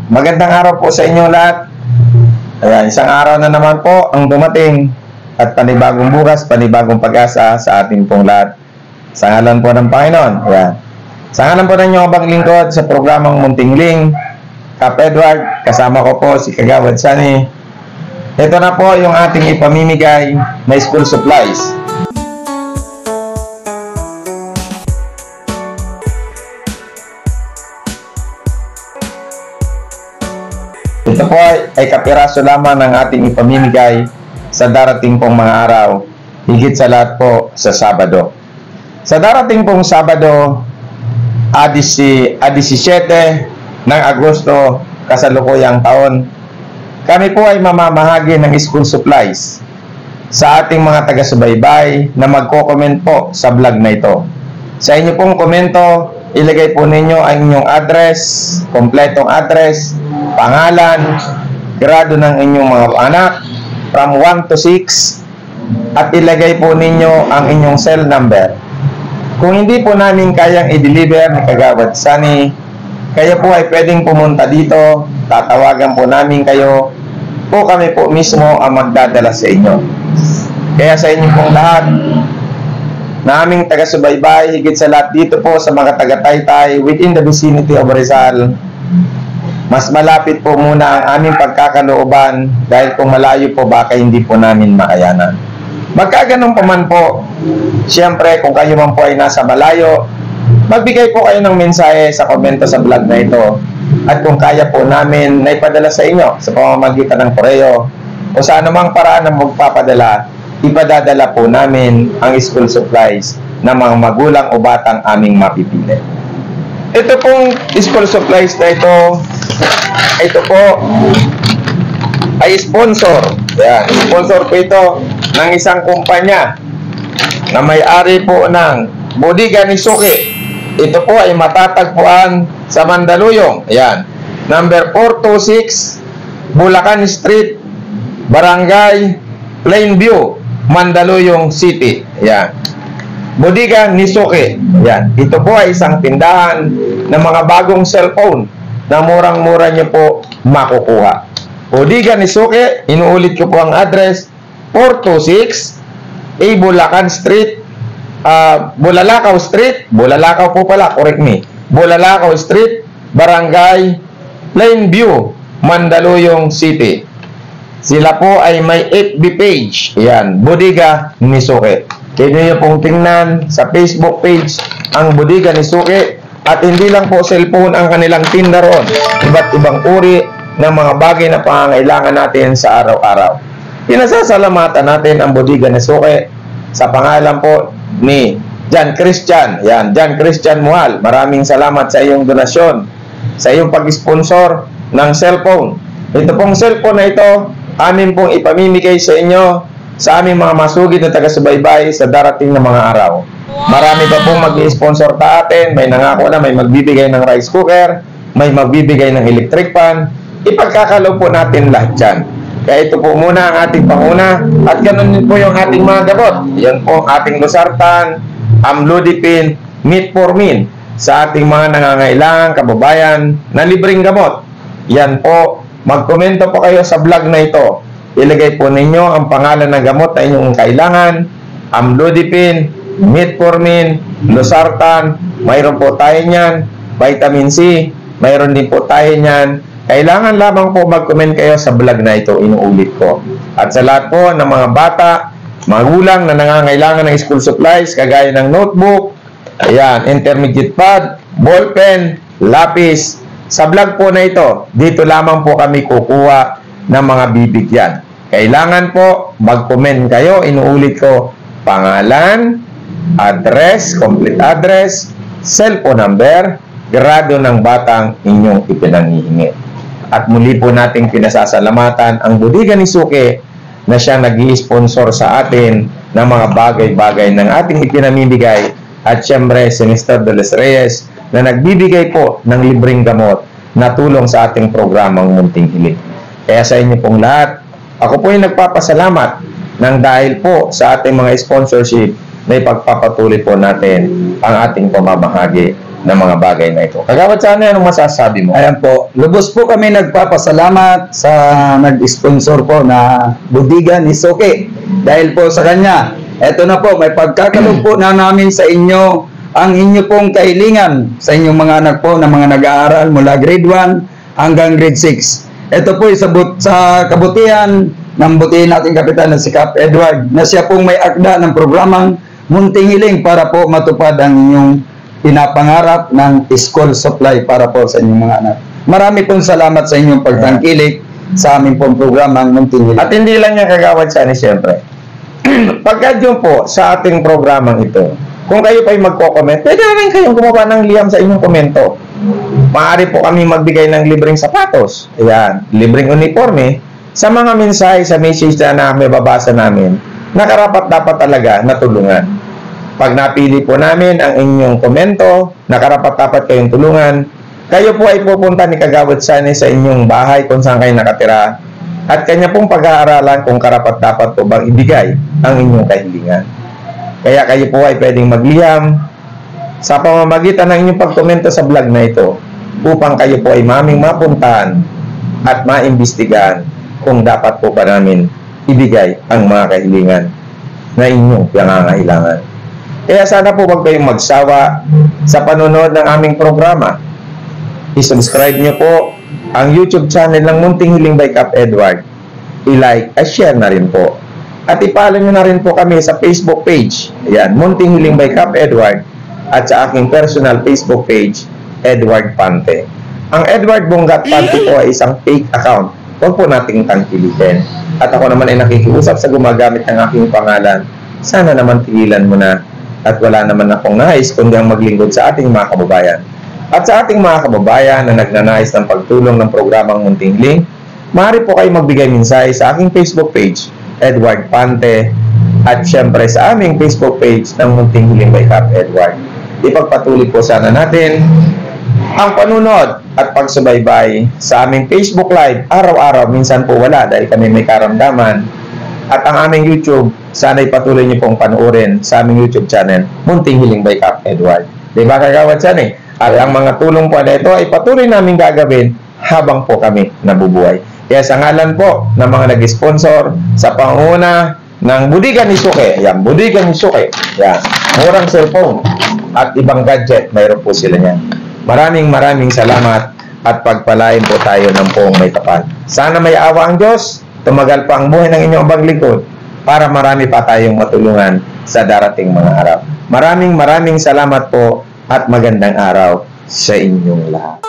magandang araw po sa inyo lahat. Ayan, isang araw na naman po ang dumating at panibagong bukas, panibagong pag-asa sa ating pong lahat. Sa ngalan po ng Panginoon. Ayan. Sa ngalan po ng inyong abang lingkod sa programang Munting Ling, Kap Edward, kasama ko po si Kagawad Sunny. Ito na po yung ating ipamimigay na school supplies. Ito po ay kapiraso lamang ng ating ipamimigay sa darating pong mga araw, higit sa lahat po sa Sabado. Sa darating pong Sabado, 17 ng Agosto, kasalukuyang taon, kami po ay mamamahagi ng school supplies sa ating mga taga-subaybay na magko-comment po sa vlog na ito. Sa inyo pong komento, ilagay po ninyo ang inyong address, kompletong address, pangalan, grado ng inyong mga anak, from 1 to 6, at ilagay po ninyo ang inyong cell number. Kung hindi po namin kayang i-deliver ni Kagawad Sunny, kayo po ay pwedeng pumunta dito, tatawagan po namin kayo, po kami po mismo ang magdadala sa inyo. Kaya sa inyo pong lahat, na aming taga-subaybay, higit sa lahat dito po sa mga taga-Taytay within the vicinity of Rizal, mas malapit po muna ang aming pagkakalooban dahil kung malayo po baka hindi po namin makayanan. Magkaganon pa man po, siyempre kung kayo man po ay nasa malayo, magbigay po kayo ng mensahe sa komento sa vlog na ito. At kung kaya po namin na ipadala sa inyo sa pamamagitan ng koreo o sa anumang paraan na magpapadala, ipadadala po namin ang school supplies ng mga magulang o batang aming mapipili. Ito pong school supplies na ito po ay sponsor. Yan, sponsor po ito ng isang kumpanya na may-ari po ng Bodega ni Suki. Ito po ay matatagpuan sa Mandaluyong. Yan, number 426 Bulacan Street, Barangay Plainview, Mandaluyong City. Yan, Bodega ni Suki. Yan, ito po ay isang tindahan ng mga bagong cellphone na murang-mura nyo po makukuha. Bodega ni Suki, inuulit ko po ang address, 426 Bulacan Street, Bulalakaw Street, Bulalakaw po pala, correct me, Bulalakaw Street, Barangay Plainview, Mandaluyong City. Sila po ay may FB page. Yan, Bodega ni Suki. Kaya nyo pong tingnan sa Facebook page ang Bodega ni Suki. At hindi lang po cellphone ang kanilang tinda roon. Iba't ibang uri ng mga bagay na pangangailangan natin sa araw-araw. Pinasasalamatan natin ang Bodega ni Suki sa pangalan po ni John Christian. Yan, John Christian Muhal. Maraming salamat sa iyong donasyon, sa iyong pag-sponsor ng cellphone. Ito pong cellphone na ito, amin pong ipamimigay sa inyo, sa aming mga masugid na taga-subaybay sa darating na mga araw. Marami pa pong mag-i-sponsor sa atin. May nangako na may magbibigay ng rice cooker, may magbibigay ng electric fan. Ipagkakalob po natin lahat yan. Kaya ito po muna ang ating panguna. At ganun din po yung ating mga gamot. Yan po ang ating losartan, amlodipine, metformin sa ating mga nangangailangan kababayan na libreng gamot. Yan po. Magkomento po kayo sa vlog na ito. Ilagay po ninyo ang pangalan ng gamot na inyong kailangan, amlodipine, metformin, losartan, mayroon po tayo niyan, vitamin C, mayroon din po tayo niyan. Kailangan lamang po mag-comment kayo sa vlog na ito, inuulit ko. At sa lahat po ng mga bata, magulang na nangangailangan ng school supplies, kagaya ng notebook, ayan, intermediate pad, ballpen, lapis, sa vlog po na ito, dito lamang po kami kukuha ng mga bibigyan. Kailangan po mag-comment kayo, inuulit ko, pangalan, address, complete address, cellphone number, grado ng batang inyong ipinanghihingi. At muli po nating pinasasalamatan ang Bodega ni Suki na siya nag-i-sponsor sa atin ng mga bagay-bagay ng ating ipinamimigay, at syempre si Mr. De Los Reyes na nagbibigay po ng libreng gamot na tulong sa ating programang Munting Hiling. Kaya sa inyo pong lahat, ako po ay nagpapasalamat ng dahil po sa ating mga sponsorship na ipagpapatuloy po natin ang ating pamamahagi ng mga bagay na ito. Kagawad Sunny, anong masasabi mo? Ayan po, lubos po kami nagpapasalamat sa nag-sponsor po na Budigan ni Suki. Dahil po sa kanya, eto na po, may pagkakalog po na namin sa inyo ang inyo pong kahilingan sa inyong mga anak po na mga nag-aaral mula grade 1 hanggang grade 6. Ito po sa kabutihan ng butihin nating kapitan na si Cap Edward na siya pong may akda ng programang Munting Hiling para po matupad ang inyong pinapangarap ng school supply para po sa inyong mga anak. Marami pong salamat sa inyong pagtangkilik sa aming pong programang Munting Hiling. At hindi lang niya Kagawad Sunny, siyempre. Pagka dyan po sa ating programang ito, kung kayo pa'y magko-comment, pwede na rin kayong gumawa ng liham sa inyong komento. Maaari po kami magbigay ng libreng sapatos, ayan, libreng uniforme, sa mga mensahe sa message na may babasa namin, na karapat dapat talaga na tulungan. Pag napili po namin ang inyong komento, na karapat dapat kayong tulungan, kayo po ay pupunta ni Kagawad Sunny sa inyong bahay kung saan kayo nakatira, at kanya pong pag-aaralan kung karapat dapat po bang ibigay ang inyong kahilingan. Kaya kayo po ay pwedeng magliham sa pamamagitan ng inyong pagkomento sa vlog na ito upang kayo po ay maming mapuntahan at maimbestigahan kung dapat po pa namin ibigay ang mga kahilingan na inyong pangangailangan. Kaya sana po wag kayong magsawa sa panonood ng aming programa. I-subscribe niyo po ang YouTube channel ng Munting Hiling by Cap Edward. I-like at share na rin po. At i-follow nyo na rin po kami sa Facebook page. Ayan, Munting Hiling by Cap Edward. At sa aking personal Facebook page, Edward Pante. Ang Edward Bungat Pante po ay isang fake account. Huwag po nating tangkilitin. At ako naman ay nakikiusap sa gumagamit ng aking pangalan. Sana naman tigilan mo na. At wala naman akong nais kundi ang maglingkod sa ating mga kababayan. At sa ating mga kababayan na nagnanais ng pagtulong ng programang Munting Hiling, maaari po kayo magbigay mensahe sa aking Facebook page, Edward Pante, at syempre sa aming Facebook page ng Munting Hiling by Cap Edward. Ipagpatuloy po sana natin ang panunod at pagsubaybay sa aming Facebook Live araw-araw. Minsan po wala dahil kami may karamdaman. At ang aming YouTube, sana'y patuloy niyo pong panuorin sa aming YouTube channel, Munting Hiling by Cap Edward. Diba Kagawad Sunny? At ang mga tulong po na ito ay patuloy namin gagawin habang po kami nabubuhay. Kaya sa ngalan po ng mga nag-sponsor sa panguna ng Budigan ni Suki, yan, Budigan ni Suki, yan, murang cellphone at ibang gadget, mayroon po sila niyan. Maraming salamat at pagpalain po tayo ng poong may kapal. Sana may awa ang Diyos, tumagal pa ang buhay ng inyong abang lingkod para marami pa tayong matulungan sa darating mga araw. Maraming salamat po at magandang araw sa inyong lahat.